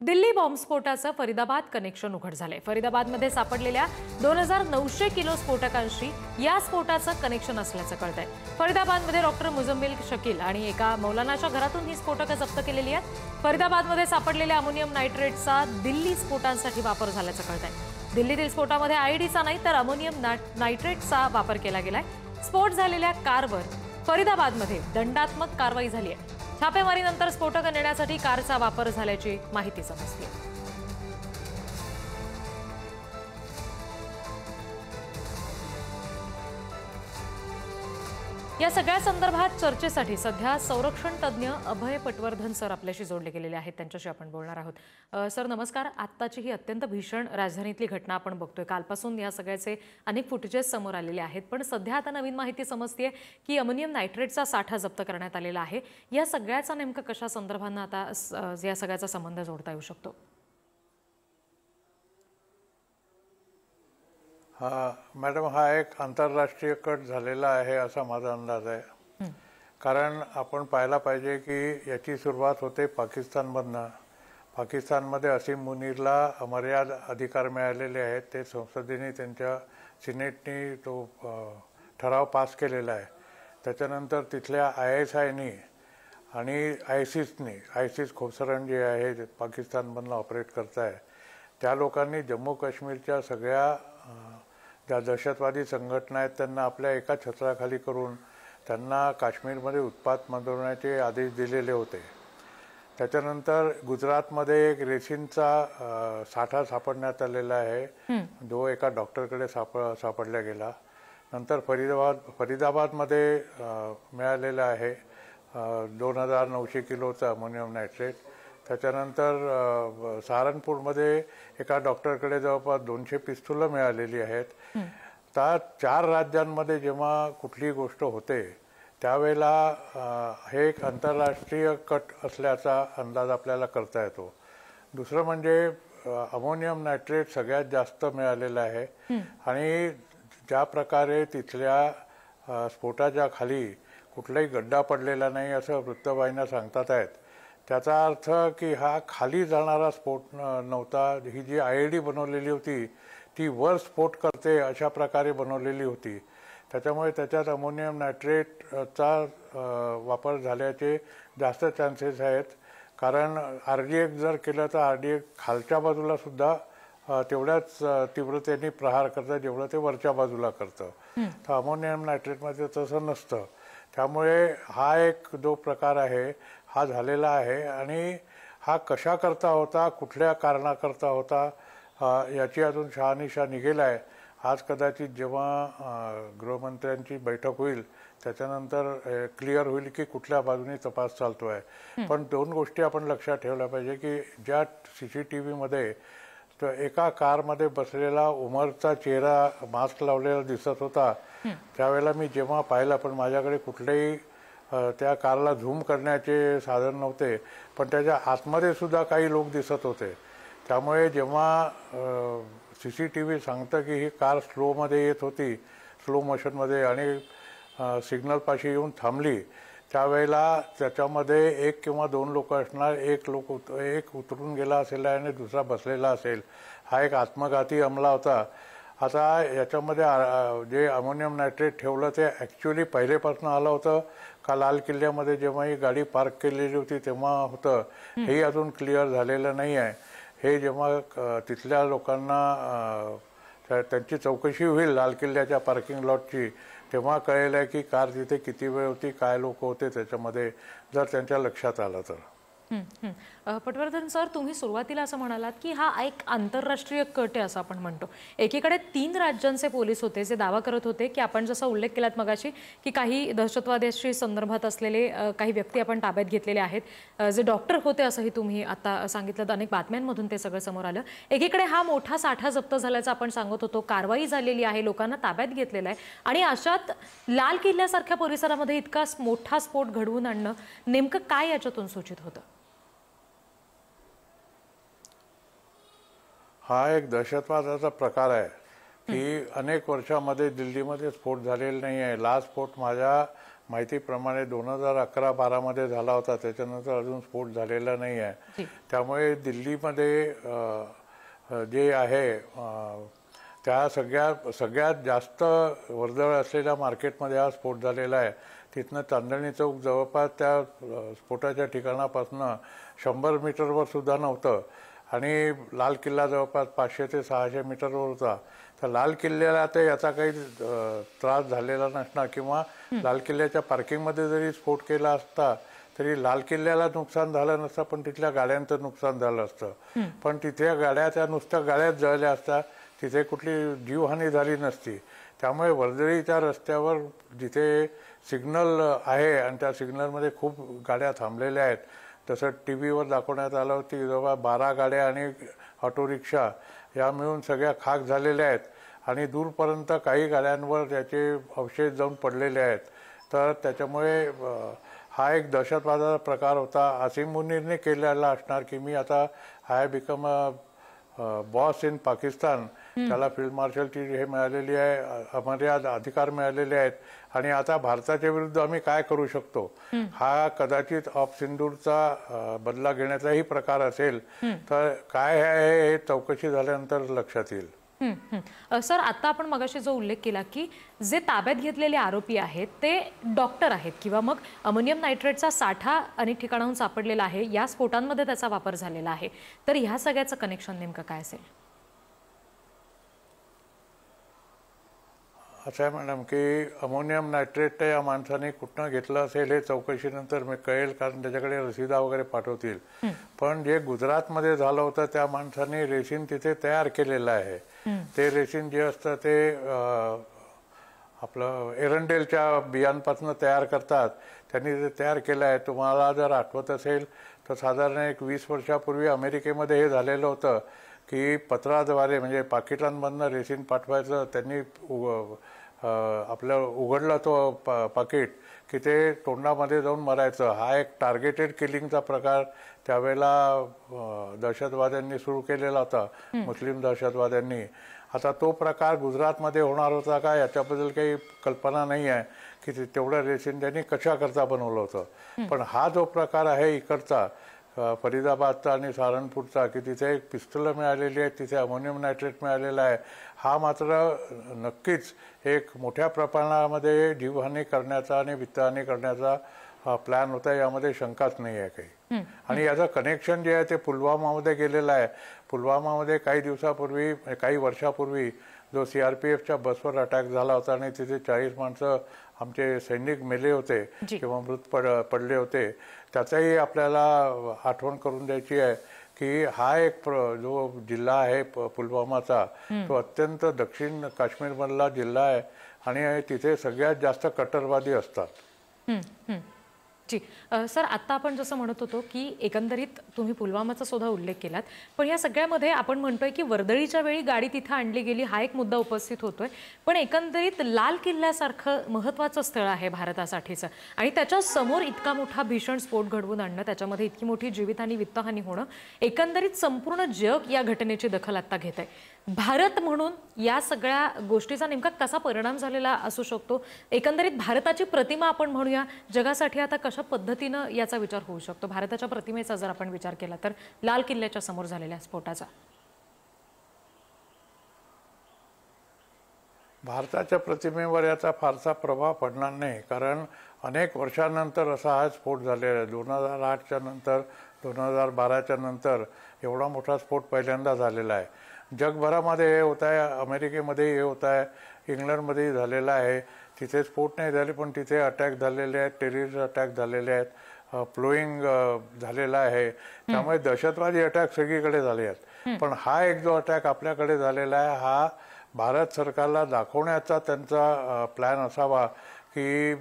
Delhi बॉम्बस्फोटाचं Faridabad connection उघड झाले। फरीदाबादमध्ये सापडलेल्या 2900 किलो स्फोटकांशी या स्फोटाचं कनेक्शन असल्याचं कळतंय। फरीदाबादमध्ये डॉक्टर मुझम्मिल शकील आणि एका मौलानाच्या घरातून ही स्फोटकं जप्त केलेली आहेत। फरीदाबादमध्ये सापडलेल्या अमोनियम नायट्रेटचा दिल्ली स्फोटांसाठी वापर झाल्याचं कळतंय। दिल्लीतील स्फोटामध्ये आयडीचा नाही तर अमोनियम नायट्रेटचा वापर केला गेलाय। स्फोट झालेल्या कारवर फरीदाबादमध्ये दंडात्मक कारवाई झाली आहे। छापेमारीनंतर स्फोटकं नेण्यासाठी कारचा वापर झाल्याची माहिती समजली। या सगळ्या संदर्भात चर्चेसाठी सध्या संरक्षण तज्ञ अभय पटवर्धन सर आपल्याशी जोडले गेलेले आहेत। त्यांच्याशी आपण बोलणार आहोत। सर नमस्कार। आत्ताची ही अत्यंत भीषण राजधानीतली घटना आपण बघतोय। कालपासून या सगळ्याचे अनेक फुटेजेस समोर आलेले आहेत, पण सध्या आता नवीन माहिती समजते की अमोनियम नायट्रेटचा साठा जप्त करण्यात आलेला आहे। या सगळ्याचा नेमका कशा संदर्भाने आता या सगळ्याचा संबंध जोडता येऊ शकतो? मॅडम, हा एक आंतरराष्ट्रीय कट झालेला आहे असा माझा अंदाज आहे। कारण आपण पाहायला पाहिजे की याची सुरुवात होते पाकिस्तानमधनं। पाकिस्तानमध्ये असीम मुनीरला अमर्याद अधिकार मिळालेले आहेत। ते संसदेने त्यांच्या सिनेटने तो ठराव पास केलेला आहे। त्याच्यानंतर तिथल्या ISIनी आणि आयसिस खोसरण जे आहे पाकिस्तानमधनं ऑपरेट करताय, त्या लोकांनी जम्मू काश्मीरच्या सगळ्या ज्या दहशतवादी संघटना आहेत त्यांना आपल्या एका छत्राखाली करून त्यांना काश्मीरमध्ये उत्पात माजवण्याचे आदेश दिलेले होते। त्याच्यानंतर गुजरातमध्ये एक रेशीनचा साठा सापडण्यात आलेला आहे, जो एका डॉक्टरकडे सापडला गेला। नंतर फरीदाबादमध्ये मिळालेला आहे 2900 किलोचा अमोनियम नायट्रेट। त्याच्यानंतर सहारनपूरमध्ये एका डॉक्टरकडे जवळपास 200 पिस्तुलं मिळालेली आहेत। तर 4 राज्यांमध्ये जेव्हा कुठली गोष्ट होते त्यावेळेला हे एक आंतरराष्ट्रीय कट असल्याचा अंदाज आपल्याला करता येतो। दुसरं म्हणजे अमोनियम नायट्रेट सगळ्यात जास्त मिळालेलं आहे आणि ज्या प्रकारे तिथल्या स्फोटाच्या खाली कुठलाही गड्डा पडलेला नाही असं वृत्तवाहिन्या सांगतात आहेत, त्याचा अर्थ की हा खाली जाणारा स्फोट नव्हता। ही जी IED बनवलेली होती ती वर स्फोट करते अशा प्रकारे बनवलेली होती। त्याच्यामुळे त्याच्यात अमोनियम नायट्रेटचा वापर झाल्याचे जास्त चान्सेस आहेत। कारण RDX जर केलं तर RDX खालच्या बाजूला सुद्धा तेवढ्याच तीव्रतेने प्रहार करतं जेवढं ते वरच्या बाजूला करतं। तर अमोनियम नायट्रेटमध्ये तसं नसतं। त्यामुळे हा एक जो प्रकार आहे हा झालेला आहे आणि हा कशा करता होता, कुठल्या कारणाकरता होता याची अजून शहानिशा निघेल आहे। आज कदाचित जेव्हा गृहमंत्र्यांची बैठक होईल त्याच्यानंतर क्लिअर होईल की कुठल्या बाजूने तपास चालतो आहे। पण 2 गोष्टी आपण लक्षात ठेवल्या पाहिजे की ज्या CCTVमध्ये एका कारमध्ये बसलेला उमरचा चेहरा मास्क लावलेला दिसत होता, त्यावेळेला मी जेव्हा पाहिलं, पण माझ्याकडे कुठलेही त्या कारला झूम करण्याचे साधन नव्हते, पण त्याच्या आतमध्ये सुद्धा काही लोक दिसत होते। त्यामुळे जेव्हा CCTV सांगतं की ही कार स्लोमध्ये येत होती, स्लो मोशनमध्ये, आणि सिग्नलपाशी येऊन थांबली, त्यावेळेला त्याच्यामध्ये 1 किंवा 2 लोक असणार। एक उतरून गेला असेल आणि दुसरा बसलेला असेल। हा एक आत्मघाती हमला होता। आता याच्यामध्ये जे अमोनियम नायट्रेट ठेवलं ते ॲक्च्युअली पहिलेपासून आलं होतं का लाल किल्ल्यामध्ये जेव्हा ही गाडी पार्क केलेली होती तेव्हा होतं, हेही अजून क्लिअर झालेलं नाही आहे। हे जेव्हा तिथल्या लोकांना त्यांची चौकशी होईल लाल किल्ल्याच्या पार्किंग लॉटची, तेव्हा कळेल आहे की कार तिथे किती वेळ होती, काय लोक होते त्याच्यामध्ये, जर त्यांच्या लक्षात आलं तर। पटवर्धन सर, तुम्ही सुरुवातीला असं म्हणालात की हा एक आंतरराष्ट्रीय कट आहे असं आपण म्हणतो। एकीकडे 3 राज्यांचे पोलीस होते जे दावा करत होते की आपण जसा उल्लेख केलात मगाशी की काही दहशतवाद्याशी संदर्भात असलेले काही व्यक्ती आपण ताब्यात घेतलेले आहेत, जे डॉक्टर होते असंही तुम्ही आता सांगितलं। अनेक बातम्यांमधून ते सगळं समोर आलं। एकीकडे हा मोठा साठा जप्त झाल्याचं आपण सांगत होतो, कारवाई झालेली आहे, लोकांना ताब्यात घेतलेलं आहे, आणि अशात लाल किल्ल्यासारख्या परिसरामध्ये इतका मोठा स्फोट घडवून आणणं नेमकं काय याच्यातून सूचित होतं? हा एक दहशतवादाचा प्रकार आहे। की अनेक वर्षामध्ये दिल्लीमध्ये स्फोट झालेला नाही आहे. लास्ट स्फोट माझ्या माहितीप्रमाणे 2011-12 मध्ये झाला होता. त्याच्यानंतर अजून स्फोट झालेला नाही आहे. त्यामुळे दिल्लीमध्ये जे आहे त्या सगळ्यात जास्त वर्दळ असलेल्या मार्केटमध्ये हा स्फोट झालेला आहे. तिथनं चांदणी चौक जवळपास त्या स्फोटाच्या ठिकाणापासून 100 मीटरवर सुद्धा नव्हतं आणि लाल किल्ला जवळपास 500 ते 600 मीटरवर होता. तर लाल किल्ल्याला तर याचा काही त्रास झालेला नसणार किंवा लाल किल्ल्याच्या पार्किंगमध्ये जरी स्फोट केला असता तरी लाल किल्ल्याला नुकसान झालं नसतं, पण तिथल्या गाड्यांचं नुकसान झालं असतं. पण तिथे गाड्या त्या नुसत्या गाड्याच जळल्या असत्या, तिथे कुठली जीवहानी झाली नसती. त्यामुळे वर्दळीच्या रस्त्यावर जिथे सिग्नल आहे आणि त्या सिग्नलमध्ये खूप गाड्या थांबलेल्या आहेत, तसं टी व्हीवर दाखवण्यात आलं होतं की जवळ 12 गाड्या आणि ऑटो रिक्षा या मिळून सगळ्या खाक झालेल्या आहेत आणि दूरपर्यंत काही गाड्यांवर त्याचे अवशेष जाऊन पडलेले आहेत. तर त्याच्यामुळे हा एक दहशतवादाचा प्रकार होता. असीम मुनीरने केलेला असणार की मी आता I become boss in Pakistan. त्याला फील्ड मार्शलची हे मिळालेली आहे, अमर्याद अधिकार मिळालेले आहेत आणि आता भारताच्या विरुद्ध आम्ही काय करू शकतो. हा कदाचित ऑफ सिंदूरचा बदला घेण्याचाही प्रकार असेल. तर काय आहे हे चौकशी झाल्यानंतर लक्षात येईल. सर, आता आपण मगाशी जो उल्लेख केला की जे ताब्यात घेतलेले आरोपी आहेत ते डॉक्टर आहेत किंवा मग अमोनियम नायट्रेटचा साठा अनेक ठिकाणाहून सापडलेला आहे, या स्फोटांमध्ये त्याचा वापर झालेला आहे. तर ह्या सगळ्याचं कनेक्शन नेमकं काय असेल? असं आहे मॅडम की अमोनियम नायट्रेट या माणसाने कुठनं घेतलं असेल हे चौकशीनंतर मी कळेल, कारण त्याच्याकडे रसिदा वगैरे पाठवतील. पण जे गुजरातमध्ये झालं होतं त्या माणसाने रेशीन तिथे तयार केलेलं आहे. ते रेशीन जे असतं ते आपलं एरंडेलच्या बियांपासून तयार करतात. त्यांनी ते तयार केलं आहे. तुम्हाला जर आठवत असेल तर साधारण एक 20 वर्षापूर्वी अमेरिकेमध्ये हे झालेलं होतं की पत्राद्वारे म्हणजे पाकिटांमधनं रेशीन पाठवायचं. त्यांनी आपलं उघडलं तो पाकिट की ते तोंडामध्ये जाऊन मरायचं. हा एक टार्गेटेड किलिंगचा प्रकार त्यावेळेला दहशतवाद्यांनी सुरू केलेला होता, मुस्लिम दहशतवाद्यांनी. आता तो प्रकार गुजरातमध्ये होणार होता का याच्याबद्दल काही कल्पना नाही आहे की तेवढं रेशीन त्यांनी कशाकरता बनवलं होतं. पण हा जो प्रकार आहे इकडचा फरीदाबादचा आणि सहारनपूरचा की तिथे एक पिस्तुलं मिळालेली आहे, तिथे अमोनियम नायट्रेट मिळालेला आहे, हा मात्र नक्कीच एक मोठ्या प्रमाणामध्ये जीवहानी करण्याचा आणि वित्तहानी करण्याचा प्लॅन होता. यामध्ये शंकाच नाही आहे काही. आणि याचं कनेक्शन जे आहे ते पुलवामामध्ये गेलेलं आहे. पुलवामामध्ये काही वर्षापूर्वी जो CRPFच्या बसवर अटॅक झाला होता आणि तिथे 40 माणसं आमचे सैनिक मेले होते किंवा मृत पडले होते, त्याचाही आपल्याला आठवण करून द्यायची आहे की हा एक जो जिल्हा आहे पुलवामाचा तो अत्यंत दक्षिण काश्मीरमधला जिल्हा आहे आणि तिथे सगळ्यात जास्त कट्टरवादी असतात. जी सर, आता आपण जसं म्हणत होतो की एकंदरीत तुम्ही पुलवामाचा सुद्धा उल्लेख केलात, पण या सगळ्यामध्ये आपण म्हणतोय की वर्दळीच्या वेळी गाडी तिथे आणली गेली हा एक मुद्दा उपस्थित होतोय. पण एकंदरीत लाल किल्ल्यासारखं महत्त्वाचं स्थळ आहे भारतासाठीचं आणि त्याच्या समोर इतका मोठा भीषण स्फोट घडवून आणणं, त्याच्यामध्ये इतकी मोठी जीवितहानी वित्तहानी होणं, एकंदरीत संपूर्ण जग या घटनेची दखल आता घेत आहे. भारत म्हणून या सगळ्या गोष्टीचा नेमका कसा परिणाम झालेला असू शकतो? एकंदरीत भारताची प्रतिमा आपण म्हणूया जगासाठी आता कशा पद्धतीनं याचा विचार होऊ शकतो? भारताच्या प्रतिमेचा जर आपण विचार केला तर लाल किल्ल्याच्या समोर झालेल्या स्फोटाचा भारताच्या प्रतिमेवर याचा फारसा प्रभाव पडणार नाही, कारण अनेक वर्षांनंतर असा हा स्फोट झालेला आहे. 2008च्या नंतर 2012च्या नंतर एवढा मोठा स्फोट पहिल्यांदा झालेला आहे. जगभरामध्ये हे होत आहे, अमेरिकेमध्ये हे होत आहे, इंग्लंडमध्येही झालेलं आहे. तिथे स्फोट नाही झाले पण तिथे अटॅक झालेले आहेत, टेररिस्ट अटॅक झालेले आहेत, फ्लोईंग झालेला आहे. त्यामुळे दहशतवादी अटॅक सगळीकडे झाले आहेत. पण हा एक जो अटॅक आपल्याकडे झालेला आहे हा भारत सरकारला दाखवण्याचा त्यांचा प्लॅन असावा की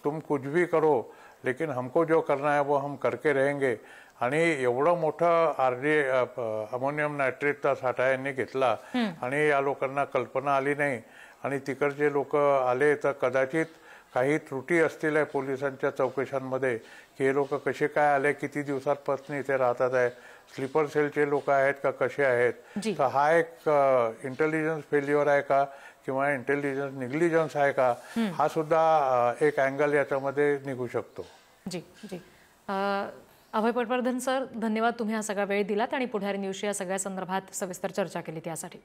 तुम कुछ भी करो लेकिन हमको जो करना है वो हम करके रहेंगे. आणि एवढं मोठं अमोनियम नायट्रेटचा साठा यांनी घेतला आणि या लोकांना कल्पना आली नाही आणि तिकडचे लोक आले तर कदाचित काही त्रुटी असतील पोलिसांच्या चौकशांमध्ये की हे लोक कसे काय आले, किती दिवसांपासून इथे राहतात आहे, स्लीपर सेलचे लोक आहेत का कसे आहेत, जी. तर हा एक इंटेलिजन्स फेल्युअर आहे का किंवा इंटेलिजन्स निग्लिजन्स आहे का, हा सुद्धा एक अँगल याच्यामध्ये निघू शकतो. जी जी अभय पटवर्धन सर, धन्यवाद, तुम्ही हा सगळा वेळ दिलात आणि पुढारी न्यूजशी या सगळ्या संदर्भात सविस्तर चर्चा केली त्यासाठी.